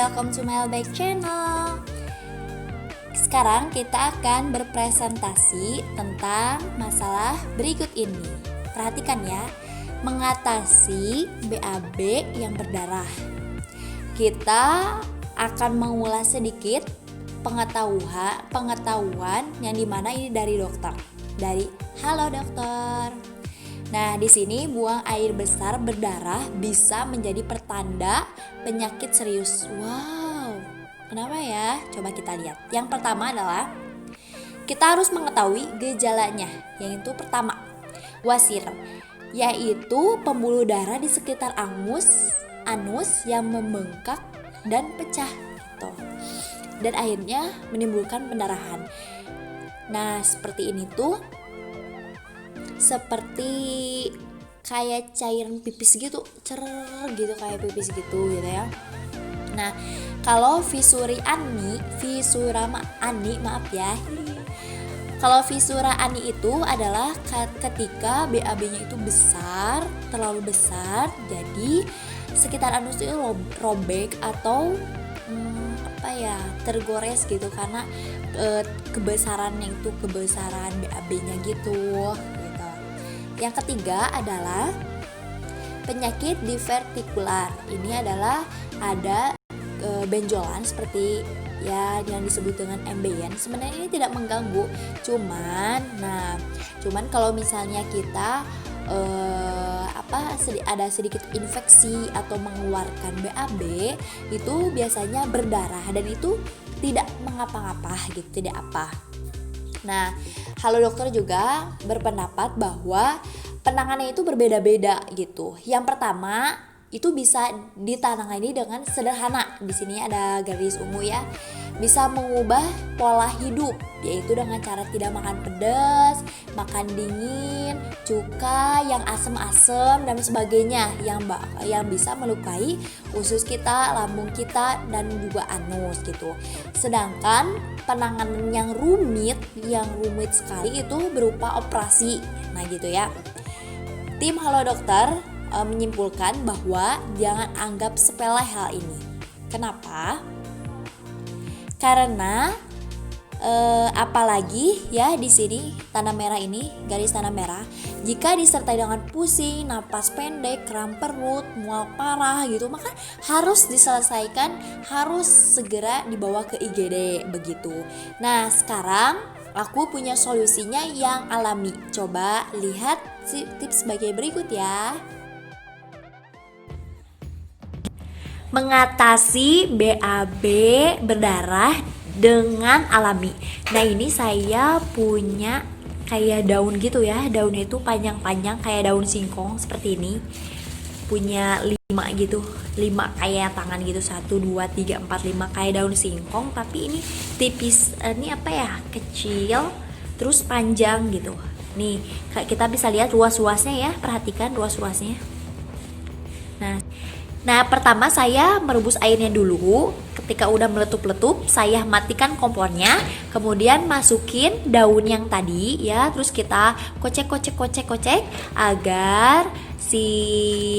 welcome to my back channel. Sekarang kita akan berpresentasi tentang masalah berikut ini. Perhatikan ya, mengatasi BAB yang berdarah. Kita akan mengulas sedikit pengetahuan yang dimana ini dari dokter. Dari halo dokter. Nah, di sini buang air besar berdarah bisa menjadi pertanda penyakit serius. Wow, kenapa ya? Coba kita lihat. Yang pertama adalah kita harus mengetahui gejalanya. Yang itu pertama, wasir, yaitu pembuluh darah di sekitar anus yang membengkak dan pecah gitu. Dan akhirnya menimbulkan pendarahan. Nah, seperti ini tuh seperti kayak cairan pipis gitu, gitu kayak pipis gitu ya. Nah, kalau visura ani, kalau visura ani itu adalah ketika BAB-nya itu besar, terlalu besar, jadi sekitar anus itu robek atau tergores gitu karena kebesaran BAB-nya gitu. Yang ketiga adalah penyakit divertikular. Ini adalah ada benjolan seperti ya yang disebut dengan ambeien. Sebenarnya ini tidak mengganggu, cuman kalau misalnya kita ada sedikit infeksi atau mengeluarkan BAB, itu biasanya berdarah dan itu tidak mengapa-ngapa gitu, tidak apa. Nah, halo dokter juga berpendapat bahwa penanganannya itu berbeda-beda gitu. Yang pertama itu bisa ditangani dengan sederhana. Di sini ada garis ungu ya. Bisa mengubah pola hidup, yaitu dengan cara tidak makan pedas, makan dingin, cuka yang asam-asam dan sebagainya yang bisa melukai usus kita, lambung kita dan juga anus gitu. Sedangkan penanganan yang rumit sekali itu berupa operasi. Nah gitu ya. Tim Halo Dokter menyimpulkan bahwa jangan anggap sepele hal ini. Kenapa? Karena apalagi ya di sini tanda merah ini, garis tanda merah, jika disertai dengan pusing, napas pendek, kram perut, mual parah gitu, maka harus diselesaikan, harus segera dibawa ke IGD begitu. Nah, sekarang aku punya solusinya yang alami. Coba lihat tips sebagai berikut ya. Mengatasi BAB berdarah dengan alami. Nah, ini saya punya kayak daun gitu ya. Daunnya itu panjang-panjang kayak daun singkong seperti ini. Punya 5 gitu. 5 kayak tangan gitu. 1 2 3 4 5 kayak daun singkong, tapi ini tipis. Ini kecil terus panjang gitu. Nih, kita bisa lihat ruas-ruasnya ya. Perhatikan ruas-ruasnya. Nah, pertama saya merebus airnya dulu. Ketika udah meletup-letup, saya matikan kompornya. Kemudian masukin daun yang tadi ya. Terus kita kocek agar si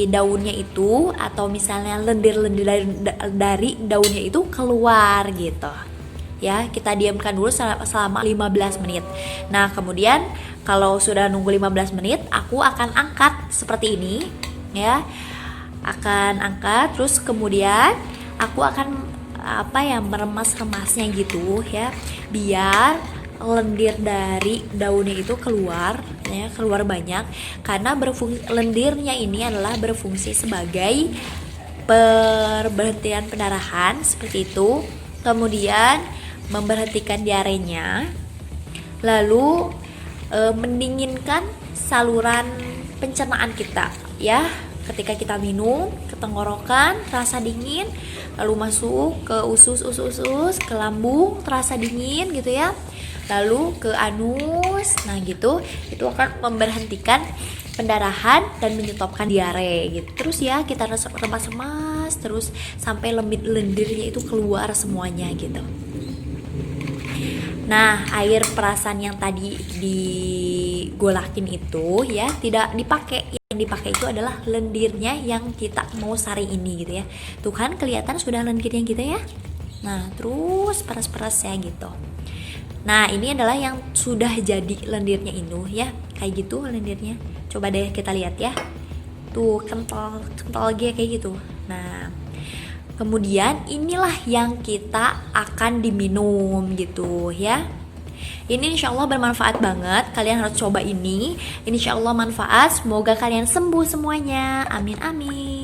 daunnya itu atau misalnya lendir-lendir dari daunnya itu keluar gitu. Ya, kita diamkan dulu selama 15 menit. Nah, kemudian kalau sudah nunggu 15 menit, aku akan angkat seperti ini ya. Akan angkat, terus kemudian aku akan meremas-remasnya gitu ya, biar lendir dari daunnya itu keluar banyak, karena lendirnya ini adalah berfungsi sebagai berhentian pendarahan seperti itu, kemudian memberhentikan diarenya, lalu mendinginkan saluran pencernaan kita ya. Ketika kita minum ke tenggorokan terasa dingin, lalu masuk ke usus, ke lambung terasa dingin gitu ya, lalu ke anus. Nah gitu, itu akan memberhentikan pendarahan dan menyetopkan diare gitu. Terus ya kita remas-remas terus sampai lendirnya itu keluar semuanya gitu. Nah, air perasan yang tadi digolakin itu ya tidak dipakai yang dipakai itu adalah lendirnya yang kita mau saring ini gitu ya. Tuh kan kelihatan sudah lendirnya kita ya. Nah terus peras-peras ya gitu. Nah ini adalah yang sudah jadi lendirnya ini ya, kayak gitu lendirnya. Coba deh kita lihat ya. Tuh kental kayak gitu. Nah kemudian inilah yang kita akan diminum gitu ya. Ini insya Allah bermanfaat banget. Kalian harus coba ini. Insya Allah manfaat. Semoga kalian sembuh semuanya. Amin amin.